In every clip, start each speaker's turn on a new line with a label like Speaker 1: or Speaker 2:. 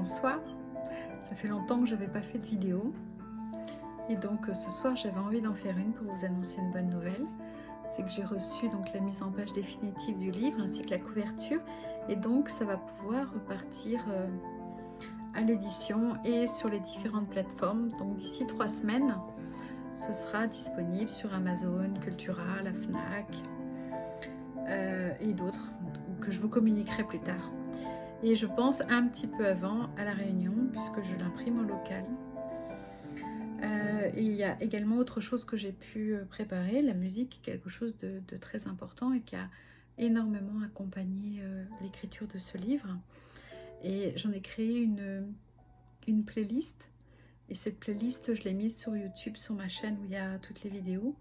Speaker 1: Bonsoir, ça fait longtemps que je n'avais pas fait de vidéo et donc ce soir j'avais envie d'en faire une pour vous annoncer une bonne nouvelle. C'est que j'ai reçu donc la mise en page définitive du livre ainsi que la couverture et donc ça va pouvoir repartir à l'édition et sur les différentes plateformes. Donc d'ici 3 semaines, ce sera disponible sur Amazon, Cultura, la Fnac et d'autres que je vous communiquerai plus tard. Et je pense un petit peu avant à La Réunion puisque je l'imprime en local. Et il y a également autre chose que j'ai pu préparer, la musique, quelque chose de très important et qui a énormément accompagné l'écriture de ce livre. Et j'en ai créé une playlist et cette playlist je l'ai mise sur YouTube, sur ma chaîne où il y a toutes les vidéos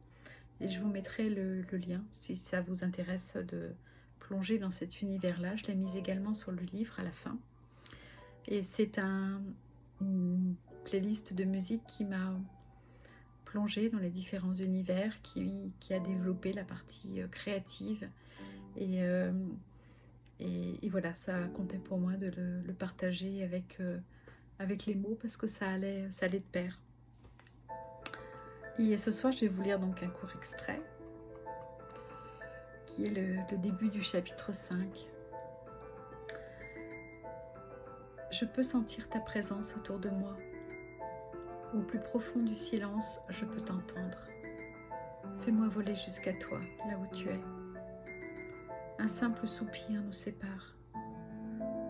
Speaker 1: et je vous mettrai le lien si ça vous intéresse de plonger dans cet univers-là. Je l'ai mise également sur le livre à la fin. Et c'est une playlist de musique qui m'a plongée dans les différents univers, qui a développé la partie créative. Et voilà, ça comptait pour moi de le partager avec les mots parce que ça allait de pair. Et ce soir, je vais vous lire donc un court extrait qui est le début du chapitre 5. Je peux sentir ta présence autour de moi. Au plus profond du silence, je peux t'entendre. Fais-moi voler jusqu'à toi, là où tu es. Un simple soupir nous sépare.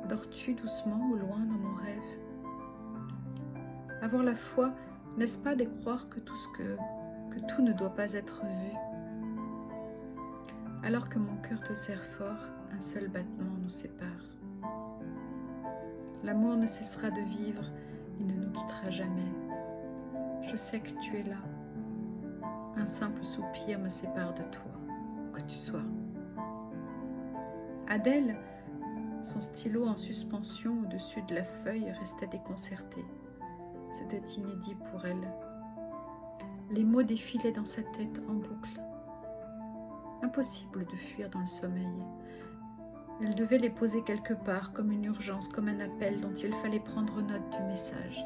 Speaker 1: Dors-tu doucement ou loin dans mon rêve? Avoir la foi, n'est-ce pas de croire que tout ne doit pas être vu? Alors que mon cœur te serre fort, un seul battement nous sépare. L'amour ne cessera de vivre, il ne nous quittera jamais. Je sais que tu es là. Un simple soupir me sépare de toi, où que tu sois. Adèle, son stylo en suspension au-dessus de la feuille, restait déconcerté. C'était inédit pour elle. Les mots défilaient dans sa tête en boucle. Impossible de fuir dans le sommeil. Elle devait les poser quelque part, comme une urgence, comme un appel dont il fallait prendre note du message.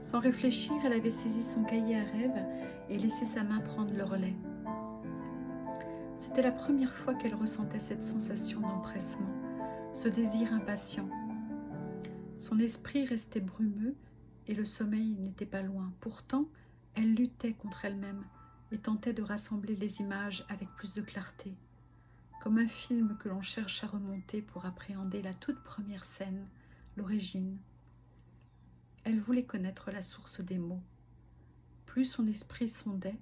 Speaker 1: Sans réfléchir, elle avait saisi son cahier à rêve et laissé sa main prendre le relais. C'était la première fois qu'elle ressentait cette sensation d'empressement, ce désir impatient. Son esprit restait brumeux et le sommeil n'était pas loin. Pourtant, elle luttait contre elle-même et tentait de rassembler les images avec plus de clarté, comme un film que l'on cherche à remonter pour appréhender la toute première scène, l'origine. Elle voulait connaître la source des mots. Plus son esprit sondait,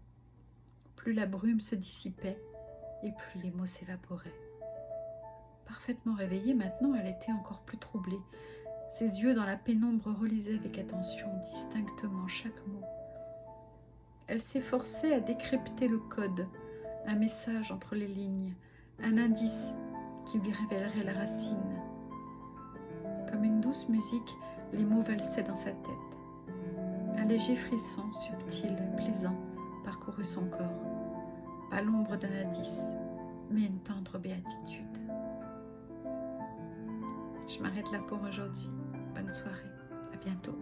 Speaker 1: plus la brume se dissipait et plus les mots s'évaporaient. Parfaitement réveillée maintenant, elle était encore plus troublée. Ses yeux dans la pénombre relisaient avec attention, distinctement chaque mot. Elle s'efforçait à décrypter le code, un message entre les lignes, un indice qui lui révélerait la racine. Comme une douce musique, les mots valsaient dans sa tête. Un léger frisson, subtil, plaisant, parcourut son corps. Pas l'ombre d'un indice, mais une tendre béatitude. Je m'arrête là pour aujourd'hui. Bonne soirée. À bientôt.